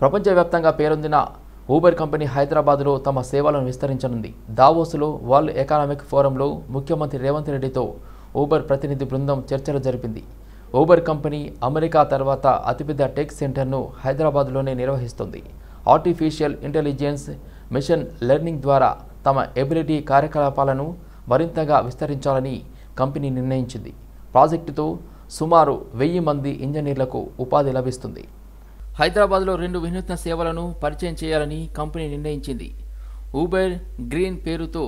ప్రపంచవ్యాప్తంగా పేరొందిన Uber company హైదరాబాద్లో తమ సేవలను విస్తరించనుంది. దావోస్లో వరల్డ్ ఎకనామిక్ ఫోరంలో ముఖ్యమంత్రి రేవంత్ రెడ్డితో ఊబర్ ప్రతినిధి బృందం చర్చలు జరిపింది. ఊబర్ కంపెనీ అమెరికా తర్వాత అతిపెద్ద టెక్ సెంటర్ను హైదరాబాద్లోనే నిర్వహిస్తుంది. ఆర్టిఫిషియల్ ఇంటెలిజెన్స్, మెషిన్ లెర్నింగ్ ద్వారా తమ ఎబిలిటీ కార్యకలాపాలను మరింతగా విస్తరించాలని కంపెనీ నిర్ణయించింది. ప్రాజెక్టుతో సుమారు 1000 మంది ఇంజనీర్లకు ఉపాధి లభిస్తుంది. హైదరాబాద్లో 2 వినూత్న సేవలను పరిచయం చేయాలని కంపెనీ నిర్ణయించింది. ఊబర్ గ్రీన్ పేరుతో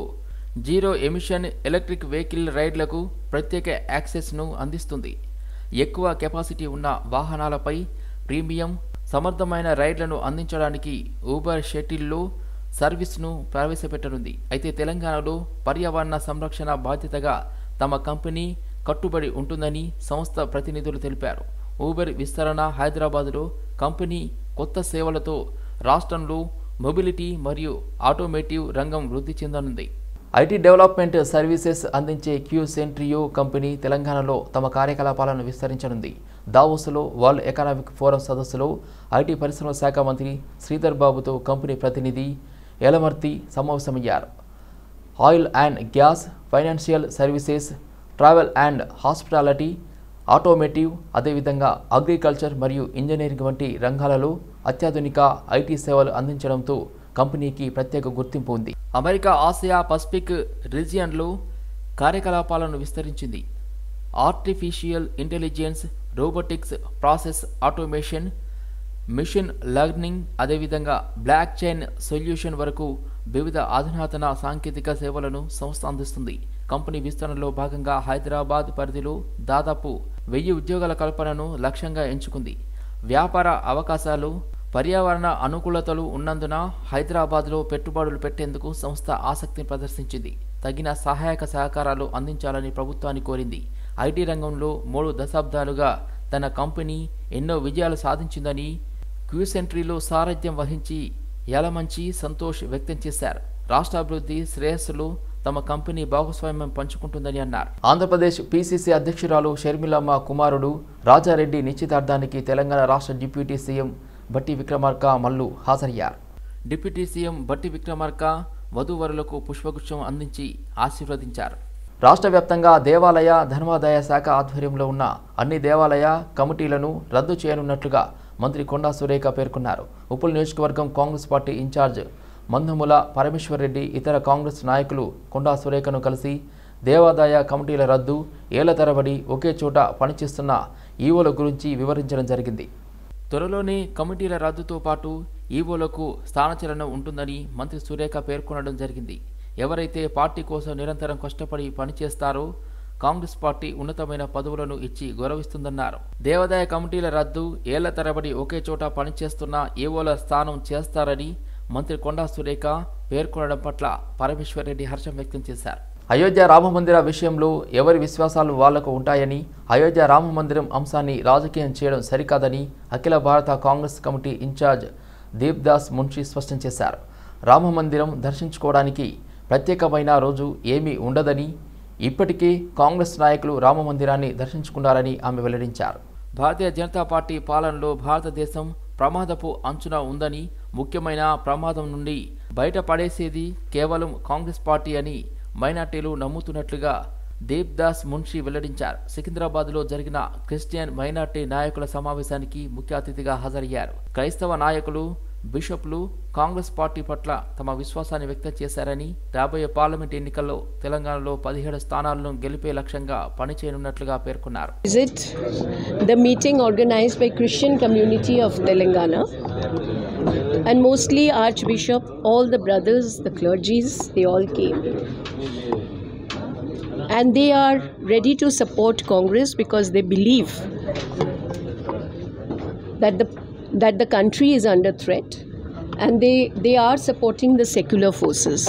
జీరో ఎమిషన్ ఎలక్ట్రిక్ వెహికల్ రైడ్లకు ప్రత్యేక యాక్సెస్ను అందిస్తుంది. ఎక్కువ కెపాసిటీ ఉన్న వాహనాలపై ప్రీమియం, సమర్థమైన రైడ్లను అందించడానికి ఊబర్ షటిల్లో సర్వీస్ను ప్రవేశపెట్టనుంది. అయితే తెలంగాణలో పర్యావరణ సంరక్షణ బాధ్యతగా తమ కంపెనీ కట్టుబడి ఉంటుందని సంస్థ ప్రతినిధులు తెలిపారు. ఊబర్ విస్తరణ హైదరాబాద్లో కంపెనీ కొత్త సేవలతో రాష్ట్రంలో మొబిలిటీ మరియు ఆటోమేటివ్ రంగం వృద్ధి చెందనుంది. ఐటీ డెవలప్మెంట్ సర్వీసెస్ అందించే క్యూసెంట్రియో కంపెనీ తెలంగాణలో తమ కార్యకలాపాలను విస్తరించనుంది. దావోస్లో వరల్డ్ ఎకనామిక్ ఫోరం సదస్సులో ఐటీ పరిశ్రమల శాఖ మంత్రి శ్రీధర్ బాబుతో కంపెనీ ప్రతినిధి యలమర్తి సమావేశమయ్యారు. Oil and gas, financial services, travel and hospitality, automotive, అదేవిధంగా అగ్రికల్చర్ మరియు ఇంజనీరింగ్ వంటి రంగాలలో అత్యాధునిక ఐటీ సేవలు అందించడంతో కంపెనీకి ప్రత్యేక గుర్తింపు ఉంది. అమెరికా, ఆసియా పసిఫిక్ రీజియన్లో కార్యకలాపాలను విస్తరించింది. Artificial intelligence, robotics, process automation, machine learning, అదేవిధంగా బ్లాక్ చైన్ సొల్యూషన్ వరకు వివిధ అధునాతన సాంకేతిక సేవలను సంస్థ అందిస్తుంది. కంపెనీ విస్తరణలో భాగంగా హైదరాబాద్ పరిధిలో దాదాపు 1000 ఉద్యోగాల కల్పనను లక్ష్యంగా ఎంచుకుంది. వ్యాపార అవకాశాలు, పర్యావరణ అనుకూలతలు ఉన్నందున హైదరాబాద్లో పెట్టుబడులు పెట్టేందుకు సంస్థ ఆసక్తిని ప్రదర్శించింది. తగిన సహాయక సహకారాలు అందించాలని ప్రభుత్వాన్ని కోరింది. ఐటీ రంగంలో 3 దశాబ్దాలుగా తన కంపెనీ ఎన్నో విజయాలు సాధించిందని క్యూసెంట్రీలో సారథ్యం వహించి యలమంచి సంతోష్ వ్యక్తం చేశారు. రాష్ట్రాభివృద్ధి శ్రేయస్సులో తమ కంపెనీ భాగస్వామ్యం పంచుకుంటుందని అన్నారు. ఆంధ్రప్రదేశ్ పిసిసి అధ్యక్షురాలు షర్మిలమ్మ కుమారుడు రాజారెడ్డి నిశ్చితార్థానికి తెలంగాణ రాష్ట్ర డిప్యూటీ సీఎం బట్టి విక్రమార్క మల్లు హాజరయ్యారు. డిప్యూటీ సీఎం బట్టి విక్రమార్క వధూవరులకు పుష్పగుచ్చం అందించి ఆశీర్వదించారు. రాష్ట్ర వ్యాప్తంగా దేవాలయ ధర్మాదాయ శాఖ ఆధ్వర్యంలో ఉన్న అన్ని దేవాలయ కమిటీలను రద్దు చేయనున్నట్లుగా మంత్రి కొండా సురేఖ పేర్కొన్నారు. ఉప్పల్ నియోజకవర్గం కాంగ్రెస్ పార్టీ ఇన్ఛార్జ్ మందముల పరమేశ్వర్ రెడ్డి ఇతర కాంగ్రెస్ నాయకులు కొండా సురేఖను కలిసి దేవాదాయ కమిటీల రద్దు, ఏళ్ల తరబడి ఒకే చోట పనిచేస్తున్న ఈవోల గురించి వివరించడం జరిగింది. త్వరలోనే కమిటీల రద్దుతో పాటు ఈవోలకు స్థానచలనం ఉంటుందని మంత్రి సురేఖ పేర్కొనడం జరిగింది. ఎవరైతే పార్టీ కోసం నిరంతరం కష్టపడి పనిచేస్తారో కాంగ్రెస్ పార్టీ ఉన్నతమైన పదవులను ఇచ్చి గౌరవిస్తుందన్నారు. దేవాదాయ కమిటీల రద్దు, ఏళ్ల తరబడి ఒకే చోట పనిచేస్తున్న ఈవోల స్థానం చేస్తారని మంత్రి కొండా సురేఖ పేర్కొనడం పట్ల పరమేశ్వర్ రెడ్డి హర్షం వ్యక్తం చేశారు. అయోధ్య రామమందిర విషయంలో ఎవరి విశ్వాసాలు వాళ్లకు ఉంటాయని, అయోధ్య రామమందిరం అంశాన్ని రాజకీయం చేయడం సరికాదని అఖిల భారత కాంగ్రెస్ కమిటీ ఇన్ఛార్జ్ దేవ్దాస్ మున్షి స్పష్టం చేశారు. రామమందిరం దర్శించుకోవడానికి ప్రత్యేకమైన రోజు ఏమీ ఉండదని, ఇప్పటికే కాంగ్రెస్ నాయకులు రామమందిరాన్ని దర్శించుకున్నారని ఆమె వెల్లడించారు. భారతీయ జనతా పార్టీ పాలనలో భారతదేశం ప్రమాదపు అంచున ఉందని, ముఖ్యమైన ప్రమాదం నుండి బయటపడేసేది కేవలం కాంగ్రెస్ పార్టీ అని మైనార్టీలు నమ్ముతున్నట్లుగా దేవ్దాస్ మున్షి వెల్లడించారు. సికింద్రాబాద్లో జరిగిన క్రిస్టియన్ మైనార్టీ నాయకుల సమావేశానికి ముఖ్య అతిథిగా హాజరయ్యారు. క్రైస్తవ నాయకులు, బిషప్లు కాంగ్రెస్ పార్టీ పట్ల తమ విశ్వాసాన్ని వ్యక్తం చేశారని, రాబోయే పార్లమెంట్ ఎన్నికల్లో తెలంగాణలో 17 స్థానాలను గెలిపే లక్ష్యంగా పనిచేయనున్నట్లుగా పేర్కొన్నారు. The meeting organized by Christian community of Telangana and mostly Archbishop, all the brothers, the clergies, they all came. And they are ready to support Congress because they believe that the country is under threat, and they are supporting the secular forces.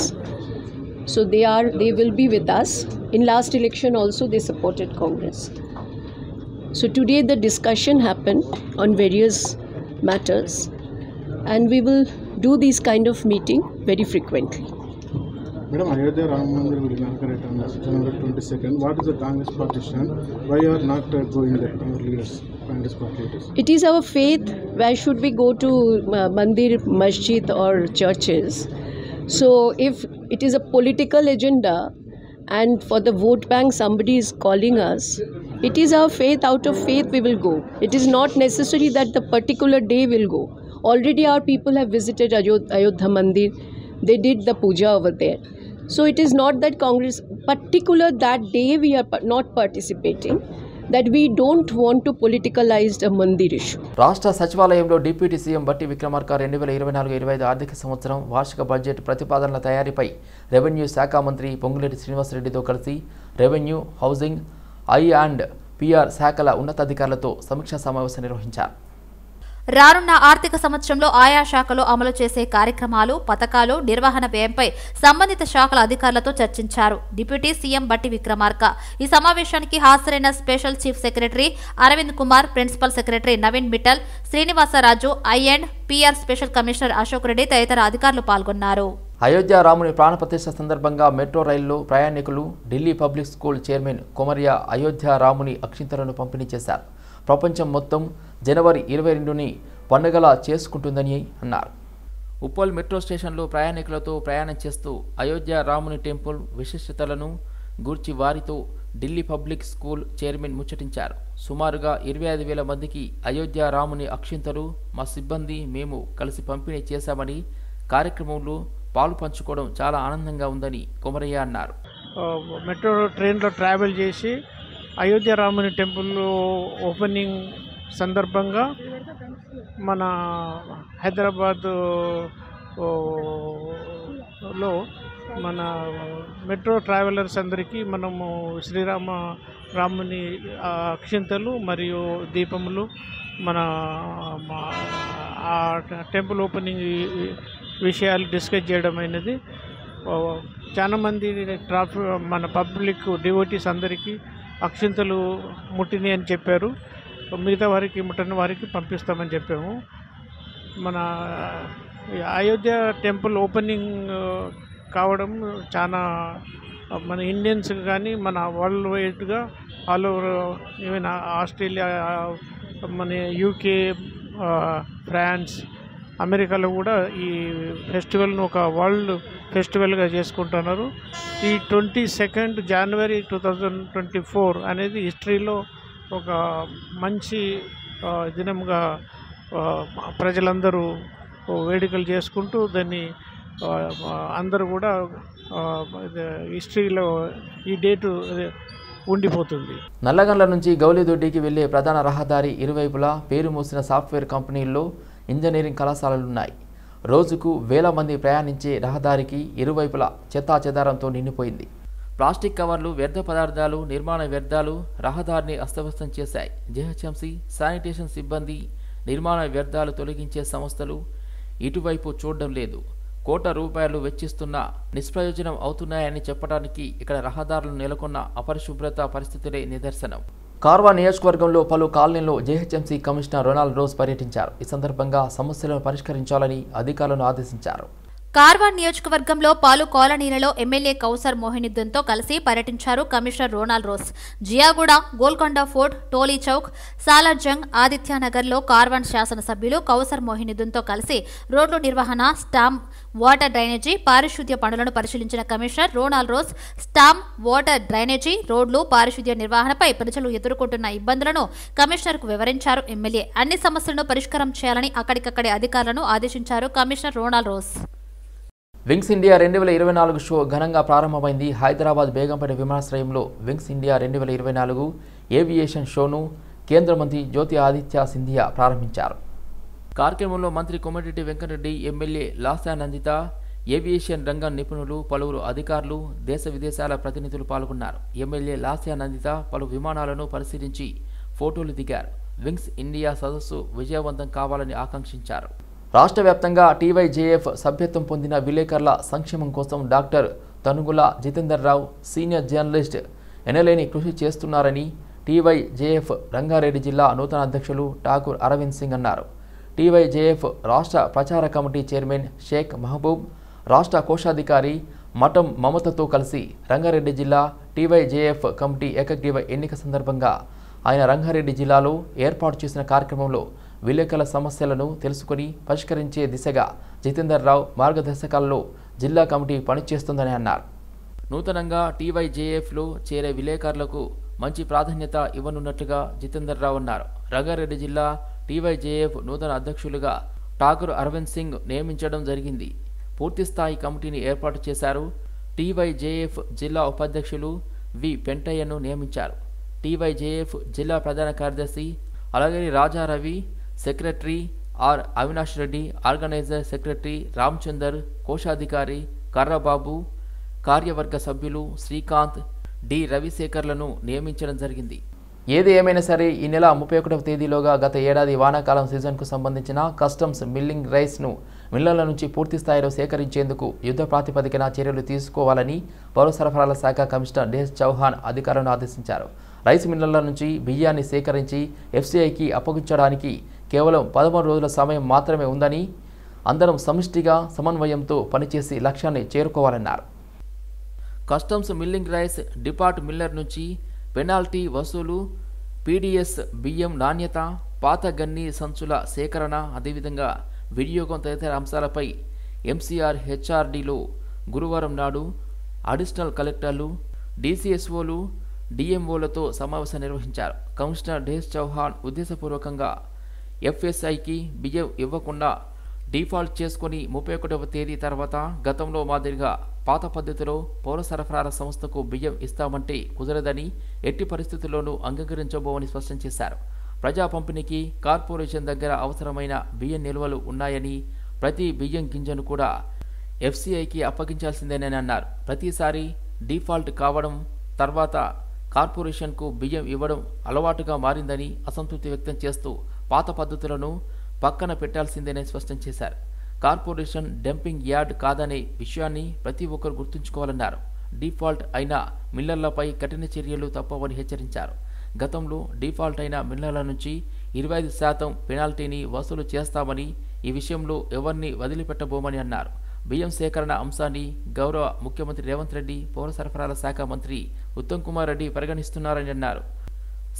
So they will be with us. In last election also they supported Congress. So today the discussion happened on various matters, and we will do these kind of meeting very frequently. Madam, Ayodhya Ram Mandir will inaugurate on January 22nd. What is the Congress party stand? Why you are not going there, our leaders, Congress party leaders? It is our faith. Why should we go to mandir, masjid or churches? So if it is a political agenda and for the vote bank somebody is calling us, it is our faith. Out of faith we will go. It is not necessary that the particular day will go. Already our people have visited Ayodhya Mandir. They did the puja over there. So it is not that Congress particular that day we are not participating, that we don't want to politicalize the Mandir issue. రాష్ట్ర సచివాలయంలో deputy CM బట్టి విక్రమార్క 2024-25 ఆర్థిక సంవత్సరం వార్షిక budget ప్రతిపాదనల తయారీపై revenue శాఖ మంత్రి పొంగులేటి శ్రీనివాసరెడ్డితో కలిసి revenue, housing, ఐ&పిఆర్ శాఖల ఉన్నతాధికారులతో సమీక్షా సమావేశం నిర్వహించారు. రానున్న ఆర్థిక సంవత్సరంలో ఆయా శాఖలో అమలు చేసే కార్యక్రమాలు, పథకాలు, నిర్వహణ వ్యయంపై సంబంధిత శాఖల అధికారులతో చర్చించారు. డిప్యూటీ సీఎం బట్టి విక్రమార్క ఈ సమావేశానికి హాజరైన special chief secretary Arvind Kumar, principal secretary Naveen Mittal, Srinivasaraju, I and PR special commissioner Ashok Reddy తదితర అధికారులు పాల్గొన్నారు. అయోధ్య రాముని ప్రాణప్రతిష్ఠ సందర్భంగా మెట్రో రైల్లో ప్రయాణికులు Delhi public school chairman Komariya Ayodhya రాముని అక్షింతలను పంపిణీ చేశారు. ప్రపంచం మొత్తం జనవరి 22ని పండుగలా చేసుకుంటుందని అన్నారు. ఉప్పల్ మెట్రో స్టేషన్లో ప్రయాణికులతో ప్రయాణం చేస్తూ అయోధ్య రాముని టెంపుల్ విశిష్టతలను గూర్చి వారితో ఢిల్లీ పబ్లిక్ స్కూల్ చైర్మన్ ముచ్చటించారు. సుమారుగా 25,000 మందికి అయోధ్య రాముని అక్షింతలు మా సిబ్బంది మేము కలిసి పంపిణీ చేశామని, కార్యక్రమంలో పాలు పంచుకోవడం చాలా ఆనందంగా ఉందని కొమరయ్య అన్నారు. మెట్రో ట్రైన్లో ట్రావెల్ చేసి అయోధ్య రాముని టెంపుల్ ఓపెనింగ్ సందర్భంగా మన హైదరాబాద్లో మన మెట్రో ట్రావెలర్స్ అందరికీ మనము రాముని అక్షింతలు మరియు దీపములు మన ఆ టెంపుల్ ఓపెనింగ్ విషయాలు డిస్కస్ చేయడం అయినది. చాలామంది మన పబ్లిక్ డివోటీస్ అందరికీ అక్షింతలు ముట్టినాయి అని చెప్పారు. మిగతా వారికి ముట్టని వారికి పంపిస్తామని చెప్పాము. మన అయోధ్య టెంపుల్ ఓపెనింగ్ కావడం చాలా మన ఇండియన్స్ కానీ మన వరల్డ్ వైడ్గా ఆల్ ఓవర్ ఈవెన్ ఆస్ట్రేలియా, మన యూకే, ఫ్రాన్స్, అమెరికాలో కూడా ఈ ఫెస్టివల్ను ఒక వరల్డ్ ఫెస్టివల్గా చేసుకుంటున్నారు. ఈ 22 జనవరి 2024 అనేది హిస్టరీలో ఒక మంచి దినంగా ప్రజలందరూ వేడుకలు చేసుకుంటూ దాన్ని అందరూ కూడా హిస్టరీలో ఈ డేటు ఉండిపోతుంది. నల్లగండ్ల నుంచి గౌలిదొడ్డికి వెళ్లే ప్రధాన రహదారి ఇరువైపులా పేరు మోసిన సాఫ్ట్వేర్ కంపెనీల్లో ఇంజనీరింగ్ కళాశాలలున్నాయి. రోజుకు వేల మంది ప్రయాణించే రహదారికి ఇరువైపులా చెత్తాచెదారంతో నిండిపోయింది. ప్లాస్టిక్ కవర్లు, వ్యర్థ పదార్థాలు, నిర్మాణ వ్యర్థాలు రహదారిని అస్తవ్యస్తం చేశాయి. జీహెచ్ఎంసీ శానిటేషన్ సిబ్బంది నిర్మాణ వ్యర్థాలు తొలగించే సంస్థలు ఇటువైపు చూడడం లేదు. కోట్ల రూపాయలు వెచ్చిస్తున్నా నిష్ప్రయోజనం అవుతున్నాయని చెప్పడానికి ఇక్కడ రహదారులు నెలకొన్న అపరిశుభ్రత పరిస్థితులే నిదర్శనం. కార్వా నియోజకవర్గంలో పలు కాలనీల్లో జీహెచ్ఎంసీ కమిషనర్ రొనాల్డ్ రోజ్ పర్యటించారు. ఈ సందర్భంగా సమస్యలను పరిష్కరించాలని అధికారులను ఆదేశించారు. కార్వా నియోజకవర్గంలో పలు కాలనీలలో ఎమ్మెల్యే కౌసర్ మోహినుద్దీన్తో కలిసి పర్యటించారు commissioner Ronald Rose. Ziaguda, Golconda fort, Toli Chowk, Salarjung, ఆదిత్యనగర్లో కార్వాన్ శాసనసభ్యులు కౌసర్ మోహినుద్దీన్తో కలిసి రోడ్లు నిర్వహణ, స్టామ్, వాటర్ డ్రైనేజీ, పారిశుద్ధ్య పనులను పరిశీలించిన commissioner Ronald rose storm, water drainage, రోడ్లు, పారిశుద్ధ్య నిర్వహణపై ప్రజలు ఎదుర్కొంటున్న ఇబ్బందులను కమిషనర్కు వివరించారు. ఎమ్మెల్యే అన్ని సమస్యలను పరిష్కారం చేయాలని అక్కడికక్కడే అధికారులను ఆదేశించారు commissioner Ronald rose. Wings India 2024 show ఘనంగా ప్రారంభమైంది. హైదరాబాద్ బేగంపేట విమానాశ్రయంలో వింగ్స్ ఇండియా 2024 ఏవియేషన్ షోను కేంద్ర మంత్రి జ్యోతి ఆదిత్య సింధియా ప్రారంభించారు. కార్యక్రమంలో మంత్రి కోమటిరెడ్డి వెంకటరెడ్డి, ఎమ్మెల్యే లాస్యా నందిత, ఏవియేషన్ రంగం నిపుణులు, పలువురు అధికారులు, దేశ విదేశాల ప్రతినిధులు పాల్గొన్నారు. ఎమ్మెల్యే లాస్యా నందిత పలు విమానాలను పరిశీలించి ఫోటోలు దిగారు. వింగ్స్ ఇండియా సదస్సు విజయవంతం కావాలని ఆకాంక్షించారు. రాష్ట్ర వ్యాప్తంగా టీవైజేఎఫ్ సభ్యత్వం పొందిన విలేకరుల సంక్షేమం కోసం డాక్టర్ తనుగుల జితేందర్ రావు, సీనియర్ జర్నలిస్ట్ ఎనలేని కృషి చేస్తున్నారని టీవైజేఎఫ్ రంగారెడ్డి జిల్లా నూతన అధ్యక్షులు ఠాకూర్ అరవింద్ సింగ్ అన్నారు. టీవైజేఎఫ్ రాష్ట్ర ప్రచార కమిటీ చైర్మన్ షేక్ మహబూబ్, రాష్ట్ర కోశాధికారి మఠం మమతతో కలిసి రంగారెడ్డి జిల్లా టీవైజేఎఫ్ కమిటీ ఏకగ్రీవ ఎన్నిక సందర్భంగా ఆయన రంగారెడ్డి జిల్లాలో ఏర్పాటు చేసిన కార్యక్రమంలో విలేకరుల సమస్యలను తెలుసుకుని పరిష్కరించే దిశగా జితేందర్ రావు మార్గదర్శకాలలో జిల్లా కమిటీ పనిచేస్తుందని అన్నారు. నూతనంగా టీవైజేఎఫ్లో చేరే విలేకరులకు మంచి ప్రాధాన్యత ఇవ్వనున్నట్లుగా జితేందర్ రావు అన్నారు. రంగారెడ్డి జిల్లా టీవైజేఎఫ్ నూతన అధ్యక్షులుగా ఠాకూర్ అరవింద్ సింగ్ నియమించడం జరిగింది. పూర్తిస్థాయి కమిటీని ఏర్పాటు చేశారు. టీవైజేఎఫ్ జిల్లా ఉపాధ్యక్షులు వి పెంటయ్యను నియమించారు. టీవైజేఎఫ్ జిల్లా ప్రధాన కార్యదర్శి Alagiri Rajaravi, secretary R Avinash Reddy, organiser secretary Ramachandar, కోశాధికారి కర్రబాబు, కార్యవర్గ సభ్యులు శ్రీకాంత్, డి రవిశేఖర్లను నియమించడం జరిగింది. ఏది ఏమైనా సరే ఈ నెల 31వ తేదీలోగా గత ఏడాది వానాకాలం సీజన్కు సంబంధించిన కస్టమ్స్ మిల్లింగ్ రైస్ను మిల్లర్ల నుంచి పూర్తి స్థాయిలో సేకరించేందుకు యుద్ధ ప్రాతిపదికన చర్యలు తీసుకోవాలని పౌర సరఫరాల శాఖ కమిషనర్ డేస్ చౌహాన్ అధికారులను ఆదేశించారు. రైస్ మిల్లర్ల నుంచి బియ్యాన్ని సేకరించి ఎఫ్సీఐకి అప్పగించడానికి కేవలం 13 రోజుల సమయం మాత్రమే ఉందని, అందరం సమిష్టిగా సమన్వయంతో పనిచేసి లక్ష్యాన్ని చేరుకోవాలన్నారు. కస్టమ్స్ మిల్లింగ్ రైస్ డిపార్ట్ మిల్లర్ నుంచి పెనాల్టీ వసూలు, పీడీఎస్ బియ్యం నాణ్యత, పాత గన్ని సంచుల సేకరణ, అదేవిధంగా వినియోగం తదితర అంశాలపై ఎంసీఆర్ హెచ్ఆర్డీలో గురువారం నాడు అడిషనల్ కలెక్టర్లు, డీసీఎస్ఓలు, డిఎంఓలతో సమావేశం నిర్వహించారు. కమిషనర్ డేస్ చౌహాన్ ఉద్దేశపూర్వకంగా ఎఫ్ఎస్ఐకి బియ్యం ఇవ్వకుండా డిఫాల్ట్ చేసుకుని 31వ తేదీ తర్వాత గతంలో మాదిరిగా పాత పద్ధతిలో పౌర సరఫరాల సంస్థకు బియ్యం ఇస్తామంటే కుదరదని, ఎట్టి పరిస్థితుల్లోనూ అంగీకరించబోమని స్పష్టం చేశారు. ప్రజా పంపిణీకి కార్పొరేషన్ దగ్గర అవసరమైన బియ్యం నిల్వలు ఉన్నాయని, ప్రతి బియ్యం గింజను కూడా ఎఫ్సీఐకి అప్పగించాల్సిందేనని అన్నారు. ప్రతిసారి డిఫాల్ట్ కావడం, తర్వాత కార్పొరేషన్కు బియ్యం ఇవ్వడం అలవాటుగా మారిందని అసంతృప్తి వ్యక్తం చేస్తూ పాత పద్ధతులను పక్కన పెట్టాల్సిందేనని స్పష్టం చేశారు. కార్పొరేషన్ డంపింగ్ యార్డ్ కాదనే విషయాన్ని ప్రతి ఒక్కరు గుర్తుంచుకోవాలన్నారు. డిఫాల్ట్ అయిన మిల్లర్లపై కఠిన చర్యలు తప్పవని హెచ్చరించారు. గతంలో డిఫాల్ట్ అయిన మిల్లర్ల నుంచి 25% పెనాల్టీని వసూలు చేస్తామని, ఈ విషయంలో ఎవరిని వదిలిపెట్టబోమని అన్నారు. బియ్యం సేకరణ అంశాన్ని గౌరవ ముఖ్యమంత్రి రేవంత్ రెడ్డి, పౌర సరఫరాల శాఖ మంత్రి ఉత్తమ్ కుమార్ రెడ్డి పరిగణిస్తున్నారని అన్నారు.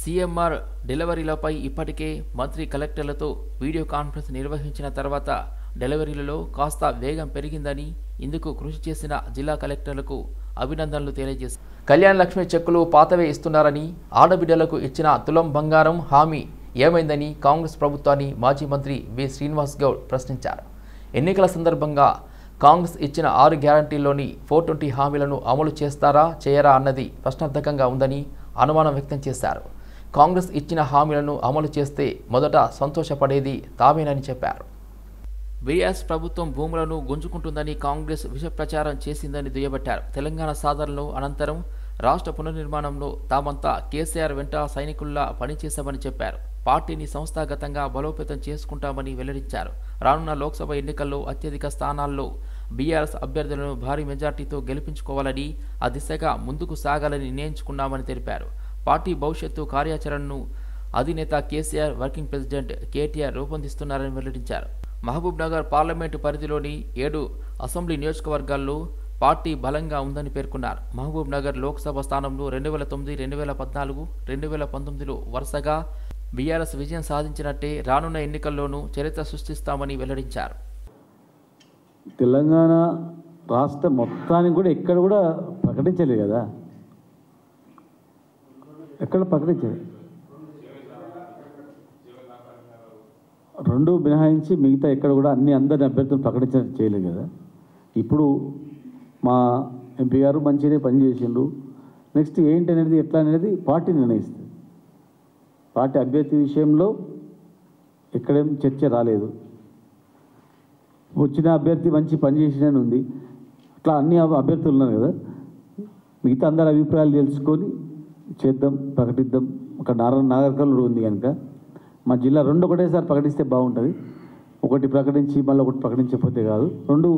సీఎంఆర్ డెలివరీలపై ఇప్పటికే మంత్రి కలెక్టర్లతో వీడియో కాన్ఫరెన్స్ నిర్వహించిన తర్వాత డెలివరీలలో కాస్త వేగం పెరిగిందని, ఇందుకు కృషి చేసిన జిల్లా కలెక్టర్లకు అభినందనలు తెలియజేశారు. కళ్యాణ లక్ష్మి చెక్కులు పాతవే ఇస్తున్నారని, ఆడబిడ్డలకు ఇచ్చిన తులం బంగారం హామీ ఏమైందని కాంగ్రెస్ ప్రభుత్వాన్ని మాజీ మంత్రి వి శ్రీనివాస్ గౌడ్ ప్రశ్నించారు. ఎన్నికల సందర్భంగా కాంగ్రెస్ ఇచ్చిన 6 గ్యారంటీల్లోని 420 హామీలను అమలు చేస్తారా చేయరా అన్నది ప్రశ్నార్థకంగా ఉందని అనుమానం వ్యక్తం చేశారు. కాంగ్రెస్ ఇచ్చిన హామీలను అమలు చేస్తే మొదట సంతోషపడేది తామేనని చెప్పారు. బీఆర్ఎస్ ప్రభుత్వం భూములను గుంజుకుంటుందని కాంగ్రెస్ విష ప్రచారం చేసిందని దుయ్యబట్టారు. తెలంగాణ సాధనలో అనంతరం రాష్ట్ర పునర్నిర్మాణంలో తామంతా కేసీఆర్ వెంట సైనికుల్లా పనిచేశామని చెప్పారు. పార్టీని సంస్థాగతంగా బలోపేతం చేసుకుంటామని వెల్లడించారు. రానున్న లోక్సభ ఎన్నికల్లో అత్యధిక స్థానాల్లో బీఆర్ఎస్ అభ్యర్థులను భారీ మెజార్టీతో గెలిపించుకోవాలని, ఆ దిశగా ముందుకు సాగాలని నిర్ణయించుకున్నామని తెలిపారు. పార్టీ భవిష్యత్తు కార్యాచరణను అధినేత కేసీఆర్, వర్కింగ్ ప్రెసిడెంట్ కేటీఆర్ రూపొందిస్తున్నారని వెల్లడించారు. మహబూబ్ నగర్ పార్లమెంటు పరిధిలోని 7 అసెంబ్లీ నియోజకవర్గాల్లో పార్టీ బలంగా ఉందని పేర్కొన్నారు. మహబూబ్ నగర్ లోక్సభ స్థానంలో 2009, 2014, 2019లో వరుసగా బీఆర్ఎస్ విజయం సాధించినట్టే రానున్న ఎన్నికల్లోనూ చరిత్ర సృష్టిస్తామని వెల్లడించారు. తెలంగాణ రాష్ట్ర మొత్తానికి కూడా ఎక్కడ కూడా ప్రకటించలేదు కదా, ఎక్కడ ప్రకటించలేదు. 2 మినహాయించి మిగతా ఎక్కడ కూడా అందరిని అభ్యర్థులు ప్రకటించడం చేయలేదు కదా. ఇప్పుడు మా ఎంపీ గారు మంచిగా పనిచేసిండు. నెక్స్ట్ ఏంటి అనేది ఎట్లా అనేది పార్టీ నిర్ణయిస్తుంది. పార్టీ అభ్యర్థి విషయంలో ఎక్కడేం చర్చ రాలేదు. వచ్చిన అభ్యర్థి మంచి పని చేసినని ఉంది. అట్లా అన్ని అభ్యర్థులు ఉన్నారు కదా, మిగతా అందరి అభిప్రాయాలు తెలుసుకొని చేద్దాం, ప్రకటిద్దాం. ఒక నాగర్కర్నూలు ఉంది కనుక మా జిల్లా 2 ఒకటేసారి ప్రకటిస్తే బాగుంటుంది. ఒకటి ప్రకటించి మళ్ళీ ఒకటి ప్రకటించకపోతే కాదు, 2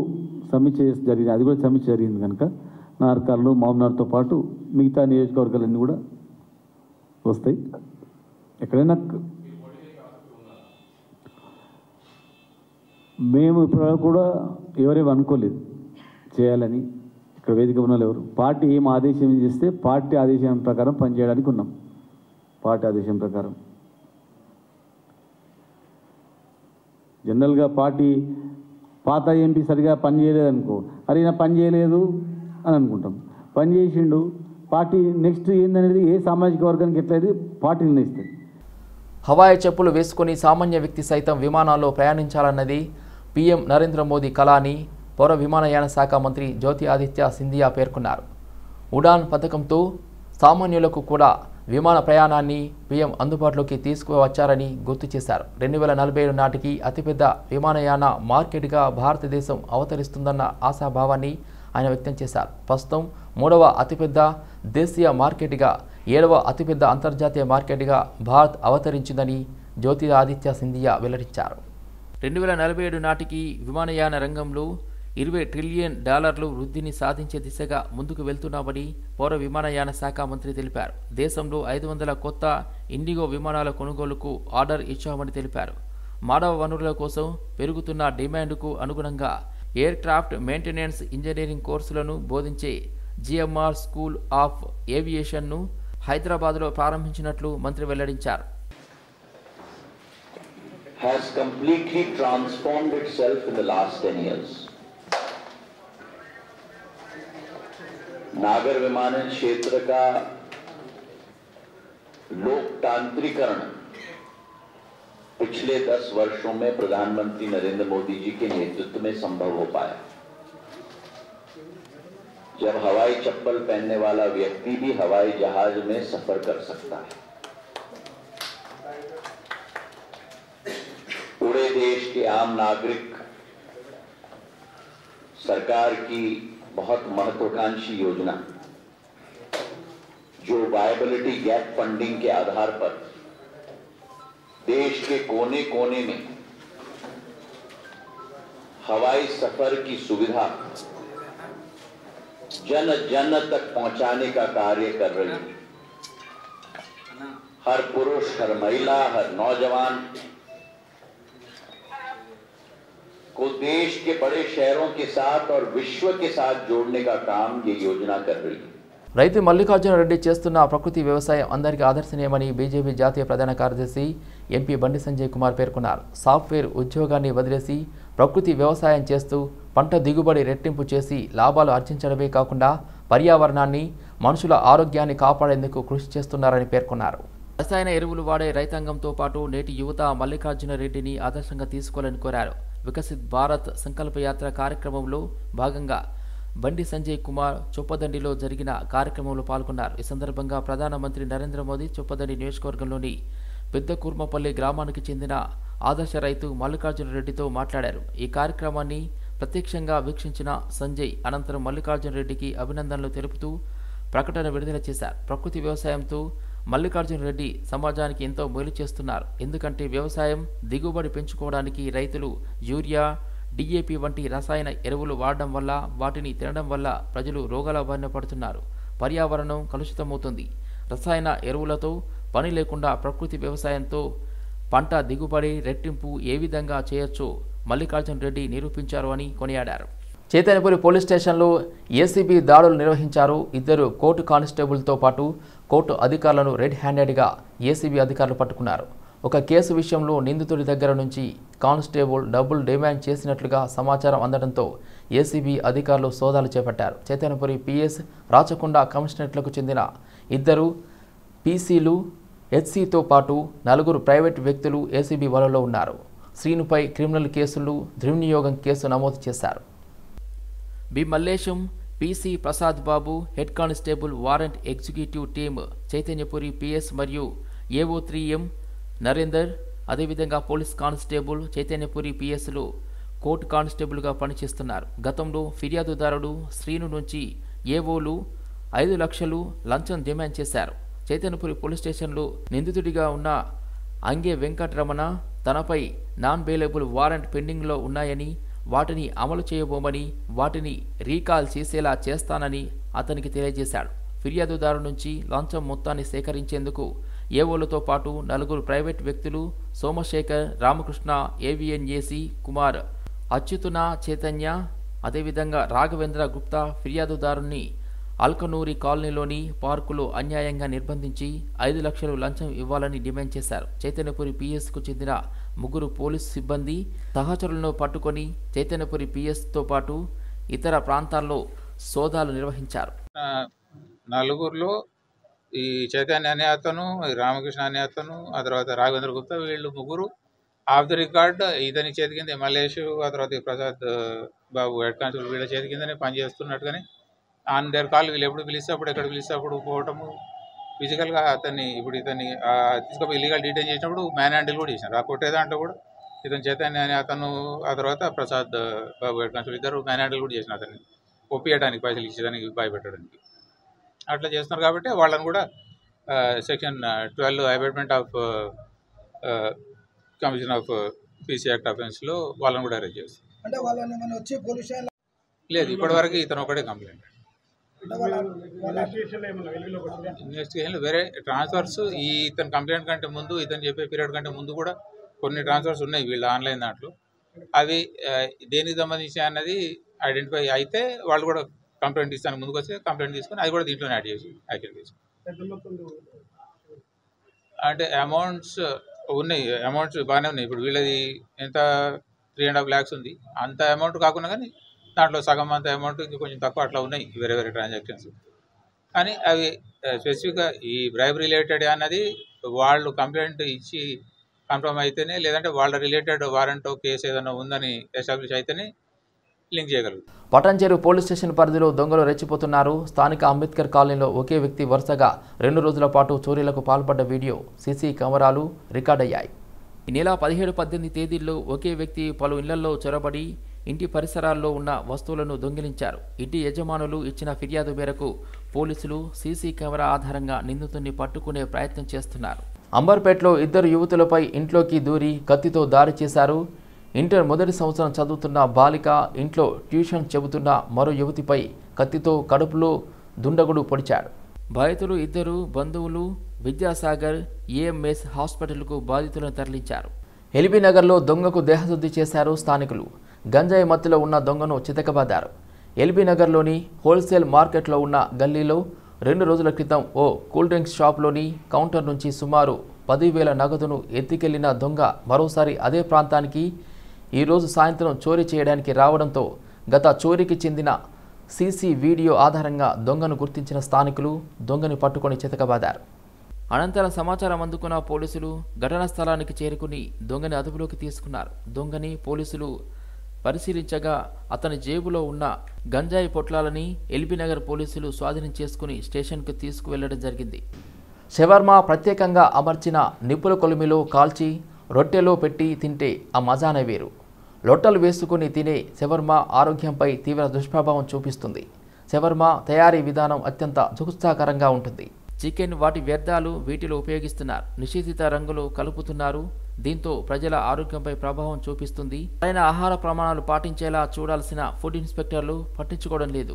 సమీక్ష జరిగింది. అది కూడా సమీక్ష జరిగింది కనుక నాగర్కర్నూలు, మహబూబ్నగర్తో పాటు మిగతా నియోజకవర్గాలన్నీ కూడా వస్తాయి. ఎక్కడైనా మేము ఇప్పుడు కూడా ఎవరేమో అనుకోలేదు చేయాలని. ఇక్కడ వేదిక ఉన్న వాళ్ళు ఎవరు పార్టీ ఏం ఆదేశం చేస్తే పార్టీ ఆదేశం ప్రకారం పనిచేయడానికి ఉన్నాం. పార్టీ ఆదేశం ప్రకారం జనరల్గా పార్టీ పాత ఎంపీ సరిగా పని చేయలేదనుకో, అరే నా పని చేయలేదు అని అనుకుంటాం. పని చేసిండు, పార్టీ నెక్స్ట్ ఏందనేది ఏ సామాజిక వర్గానికి ఎట్లయితే పార్టీ నిర్ణయిస్తుంది. హవాయి చెప్పులు వేసుకుని సామాన్య వ్యక్తి సైతం విమానాల్లో ప్రయాణించాలన్నది పీఎం నరేంద్ర మోదీ కళ అని పౌర విమానయాన శాఖ మంత్రి జ్యోతి ఆదిత్య సింధియా పేర్కొన్నారు. ఉడాన్ పథకంతో సామాన్యులకు కూడా విమాన ప్రయాణాన్ని పీఎం అందుబాటులోకి తీసుకువచ్చారని గుర్తు చేశారు. 2047 నాటికి అతిపెద్ద విమానయాన మార్కెట్గా భారతదేశం అవతరిస్తుందన్న ఆశాభావాన్ని ఆయన వ్యక్తం చేశారు. ప్రస్తుతం 3వ అతిపెద్ద దేశీయ మార్కెట్గా 7వ అతిపెద్ద అంతర్జాతీయ మార్కెట్గా భారత్ అవతరించిందని జ్యోతి ఆదిత్య సింధియా వెల్లడించారు. 2047 నాటికి విమానయాన రంగంలో $20 ట్రిలియన్ వృద్ధిని సాధించే దిశగా ముందుకు వెళ్తున్నామని పౌర విమానయాన శాఖ మంత్రి తెలిపారు. దేశంలో 500 కొత్త ఇండిగో విమానాల కొనుగోలుకు ఆర్డర్ ఇచ్చామని తెలిపారు. మానవ వనరుల కోసం పెరుగుతున్న డిమాండ్కు అనుగుణంగా ఎయిర్ క్రాఫ్ట్ మెయింటెనెన్స్ ఇంజనీరింగ్ కోర్సులను బోధించే జిఎంఆర్ స్కూల్ ఆఫ్ ఏవియేషన్ను హైదరాబాద్లో ప్రారంభించినట్లు మంత్రి వెల్లడించారు. Has completely transformed itself in the last 10 years. नागर विमानन क्षेत्र का लोकतांत्रिकरण पिछले 10 वर्षों में प्रधानमंत्री नरेंद्र मोदी जी के नेतृत्व में संभव हो पाया, जब हवाई चप्पल पहनने वाला व्यक्ति भी हवाई जहाज में सफर कर सकता है. पूरे देश के आम नागरिक सरकार की बहुत महत्वाकांक्षी योजना जो वायबिलिटी गैप फंडिंग के आधार पर देश के कोने कोने में हवाई सफर की सुविधा जन जन तक पहुंचाने का कार्य कर रही है. हर पुरुष, हर महिला, हर नौजवान को देश के बड़े शहरों के साथ और विश्व के साथ जोड़ने का काम ये योजना कर रही है. రైతు మల్లికార్జున రెడ్డి చేస్తున్న ప్రకృతి వ్యవసాయం అందరికీ ఆదర్శనీయమని బీజేపీ జాతీయ ప్రధాన కార్యదర్శి ఎంపీ బండి సంజయ్ కుమార్ పేర్కొన్నారు. సాఫ్ట్వేర్ ఉద్యోగాన్ని వదిలేసి ప్రకృతి వ్యవసాయం చేస్తూ పంట దిగుబడి రెట్టింపు చేసి లాభాలు ఆర్జించడమే కాకుండా పర్యావరణాన్ని, మనుషుల ఆరోగ్యాన్ని కాపాడేందుకు కృషి చేస్తున్నారని పేర్కొన్నారు. రసాయన ఎరువులు వాడే రైతాంగంతో పాటు నేటి యువత మల్లికార్జున రెడ్డిని ఆదర్శంగా తీసుకోవాలని కోరారు. వికసిత్ భారత్ సంకల్ప యాత్ర కార్యక్రమంలో భాగంగా బండి సంజయ్ కుమార్ చొప్పదండిలో జరిగిన కార్యక్రమంలో పాల్గొన్నారు. ఈ సందర్భంగా ప్రధానమంత్రి నరేంద్ర మోదీ చొప్పదండి నియోజకవర్గంలోని పెద్ద కుర్మపల్లి గ్రామానికి చెందిన ఆదర్శ రైతు మల్లికార్జున రెడ్డితో మాట్లాడారు. ఈ కార్యక్రమాన్ని ప్రత్యక్షంగా వీక్షించిన సంజయ్ అనంతరం మల్లికార్జున రెడ్డికి అభినందనలు తెలుపుతూ ప్రకటన విడుదల చేశారు. ప్రకృతి వ్యవసాయంతో మల్లికార్జున రెడ్డి సమాజానికి ఎంతో మేలు చేస్తున్నారు. ఎందుకంటే వ్యవసాయం దిగుబడి పెంచుకోవడానికి రైతులు యూరియా, డిఏపి వంటి రసాయన ఎరువులు వాడడం వల్ల, వాటిని తినడం వల్ల ప్రజలు రోగాల బారిన పడుతున్నారు. పర్యావరణం కలుషితమవుతుంది. రసాయన ఎరువులతో పని లేకుండా ప్రకృతి వ్యవసాయంతో పంట దిగుబడి రెట్టింపు ఏ విధంగా చేయొచ్చో మల్లికార్జున రెడ్డి నిరూపించారు అని కొనియాడారు. చైతన్యపురి పోలీస్ స్టేషన్లో ఏసీబీ దాడులు నిర్వహించారు. 2 కోర్టు కానిస్టేబుల్తో పాటు కోర్టు అధికారులను రెడ్ హ్యాండెడ్గా ఏసీబీ అధికారులు పట్టుకున్నారు. ఒక కేసు విషయంలో నిందితుడి దగ్గర నుంచి కానిస్టేబుల్ డబ్బులు డిమాండ్ చేసినట్లుగా సమాచారం అందడంతో ఏసీబీ అధికారులు సోదాలు చేపట్టారు. చైతన్యపురి పిఎస్, రాచకొండ కమిషనరేట్లకు చెందిన 2 పీసీలు, హెచ్సీతో పాటు 4 ప్రైవేట్ వ్యక్తులు ఏసీబీ వలలో ఉన్నారు. శ్రీనుపై క్రిమినల్ కేసులు, దుర్వినియోగం కేసు నమోదు చేశారు. B Mallesham, PC Prasad Babu, head constable warrant executive team Chaitanyapuri PS మరియు ఏఓ 3M నరేందర్, అదేవిధంగా పోలీస్ కానిస్టేబుల్ చైతన్యపురి పిఎస్లు కోర్టు కానిస్టేబుల్గా పనిచేస్తున్నారు. గతంలో ఫిర్యాదుదారుడు శ్రీను నుంచి ఏఓలు 5 లక్షలు లంచం డిమాండ్ చేశారు. చైతన్యపురి పోలీస్ స్టేషన్లో నిందితుడిగా ఉన్న అంగే వెంకటరమణ తనపై నాన్ బెయిలబుల్ వారెంట్ పెండింగ్లో ఉన్నాయని, వాటిని అమలు చేయబోమని, వాటిని రీకాల్ చేసేలా చేస్తానని అతనికి తెలియజేశాడు. ఫిర్యాదుదారు నుంచి లంచం మొత్తాన్ని సేకరించేందుకు ఏఓలతో పాటు 4 ప్రైవేట్ వ్యక్తులు సోమశేఖర్, రామకృష్ణ, ఏవిఎన్ ఏసీ కుమార్, అచ్యుతున, చైతన్య, అదేవిధంగా రాఘవేంద్ర గుప్తా ఫిర్యాదుదారుని అల్కనూరి కాలనీలోని పార్కులో అన్యాయంగా నిర్బంధించి 5 లక్షలు లంచం ఇవ్వాలని డిమాండ్ చేశారు. చైతన్యపురి పిఎస్కు చెందిన 3 పోలీసు సిబ్బంది సహచరులను పట్టుకొని చైతన్యపురి పిఎస్తో పాటు ఇతర ప్రాంతాల్లో సోదాలు నిర్వహించారు. నలుగురిలో ఈ చైతన్య అనే అతను, రామకృష్ణ అనే అతను, ఆ తర్వాత రాఘవేంద్ర గుప్తా, వీళ్ళు 3 ఆఫ్ ది రికార్డ్ ఇతని చేతి కింద మల్లేష్, ఆ తర్వాత ప్రసాద్ బాబు హెడ్ కానిస్టేబుల్ వీళ్ళ చేతి కిందనే పనిచేస్తున్నట్టుగానే ఆన్ దేర్ కాల్ వీళ్ళు ఎప్పుడు పిలిస్తే అప్పుడు ఎక్కడ పిలిస్తే అప్పుడు పోవటము. ఫిజికల్గా ఇతన్ని తీసుకుపోయి ఇల్లీగల్ డీటైన్ చేసినప్పుడు మ్యాన్ హ్యాండిల్ కూడా చేసినారు. ఆ కొట్టే దాంట్లో కూడా ఇతను చైతన్య అనే అతను, ఆ తర్వాత ప్రసాద్ బాబు హెడ్ కానిస్టేబుల్ ఇద్దరు మ్యాన్ హ్యాండిల్ కూడా చేసిన అతన్ని ఒప్పియడానికి, పైసలు ఇచ్చేదానికి, భయపెట్టడానికి అట్లా చేస్తున్నారు. కాబట్టి వాళ్ళని కూడా section 12 abetment of commission of PC act అఫెన్స్లో వాళ్ళని కూడా అరెస్ట్ చేస్తారు. లేదు, ఇప్పటివరకు ఇతను ఒకటే కంప్లైంట్. ఇన్వెస్టిగేషన్ వేరే ట్రాన్స్ఫర్స్ ఇతని కంప్లైంట్ కంటే ముందు, ఇతను చెప్పే పీరియడ్ కంటే ముందు కూడా కొన్ని ట్రాన్స్ఫర్స్ ఉన్నాయి వీళ్ళ ఆన్లైన్ దాంట్లో. అవి దేనికి సంబంధించి అన్నది ఐడెంటిఫై అయితే వాళ్ళు కూడా కంప్లైంట్ ఇస్తాను ముందుకు వస్తే కంప్లైంట్ తీసుకొని అది కూడా దీంట్లోనే యాడ్ చేసి యాక్షన్ తీసుకుని అంటే అమౌంట్స్ ఉన్నాయి. అమౌంట్స్ బాగానే ఉన్నాయి. ఇప్పుడు వీళ్ళది ఎంత 3.5 lakhs ఉంది. అంత అమౌంట్ కాకుండా కానీ దాంట్లో సగం అంత అమౌంట్ ఇంకా కొంచెం తక్కువ అట్లా ఉన్నాయి వేరే వేరే ట్రాన్సాక్షన్స్. కానీ అవి స్పెసిఫిక్గా ఈ బ్రైబ్ రిలేటెడ్ అన్నది వాళ్ళు కంప్లైంట్ ఇచ్చి కన్ఫర్మ్ అయితేనే, లేదంటే వాళ్ళ రిలేటెడ్ వారెంట్ కేసు ఏదైనా ఉందని ఎస్టాబ్లిష్ అయితేనే లింక్ చేయగలుగుతారు. పటాన్చెరు పోలీస్ స్టేషన్ పరిధిలో దొంగలు రెచ్చిపోతున్నారు. స్థానిక అంబేద్కర్ కాలనీలో ఒకే వ్యక్తి వరుసగా 2 రోజుల పాటు చోరీలకు పాల్పడ్డ వీడియో సీసీ కెమెరాలు రికార్డయ్యాయి. ఈ నెల 17-18 తేదీల్లో ఒకే వ్యక్తి పలు ఇళ్లలో చొరబడి ఇంటి పరిసరాల్లో ఉన్న వస్తువులను దొంగిలించారు. ఇంటి యజమానులు ఇచ్చిన ఫిర్యాదు మేరకు పోలీసులు సీసీ కెమెరా ఆధారంగా నిందితుడిని పట్టుకునే ప్రయత్నం చేస్తున్నారు. అంబర్పేటలో 2 యువతులపై ఇంట్లోకి దూరి కత్తితో దాడి చేశారు. ఇంటర్ మొదటి సంవత్సరం చదువుతున్న బాలిక ఇంట్లో ట్యూషన్ చెబుతున్న మరో యువతిపై కత్తితో కడుపులో దుండగుడు పొడిచాడు. బాధితులు 2 బంధువులు విద్యాసాగర్ ఏఎంఎస్ హాస్పిటల్కు బాధితులను తరలించారు. ఎల్బీనగర్లో దొంగకు దేహశుద్ధి చేశారు స్థానికులు. గంజాయి మత్తులో ఉన్న దొంగను చితకబాదారు. ఎల్బీనగర్లోని హోల్సేల్ మార్కెట్లో ఉన్న గల్లీలో 2 రోజుల క్రితం ఓ కూల్ డ్రింక్స్ షాప్లోని కౌంటర్ నుంచి సుమారు 10,000 నగదును ఎత్తికెళ్లిన దొంగ మరోసారి అదే ప్రాంతానికి ఈరోజు సాయంత్రం చోరీ చేయడానికి రావడంతో గత చోరీకి చెందిన సీసీ వీడియో ఆధారంగా దొంగను గుర్తించిన స్థానికులు దొంగని పట్టుకొని చితకబాదారు. అనంతరం సమాచారం అందుకున్న పోలీసులు ఘటనా స్థలానికి చేరుకుని దొంగని అదుపులోకి తీసుకున్నారు. దొంగని పోలీసులు పరిశీలించగా అతని జేబులో ఉన్న గంజాయి పొట్లాలని ఎల్బీనగర్ పోలీసులు స్వాధీనం చేసుకుని స్టేషన్కు తీసుకువెళ్లడం జరిగింది. షవర్మా ప్రత్యేకంగా అమర్చిన నిప్పుల కొలిమిలో కాల్చి రొట్టెలో పెట్టి తింటే ఆ మజానే వేరు. లొట్టలు వేసుకుని తినే షవర్మా ఆరోగ్యంపై తీవ్ర దుష్ప్రభావం చూపిస్తుంది. షవర్మా తయారీ విధానం అత్యంత జుగుప్సాకరంగా ఉంటుంది. చికెన్, వాటి వ్యర్థాలు వీటిలో ఉపయోగిస్తున్నారు. నిషేధిత రంగులు కలుపుతున్నారు. దీంతో ప్రజల ఆరోగ్యంపై ప్రభావం చూపిస్తుంది. సరైన ఆహార ప్రమాణాలు పాటించేలా చూడాల్సిన ఫుడ్ ఇన్స్పెక్టర్లు పట్టించుకోవడం లేదు.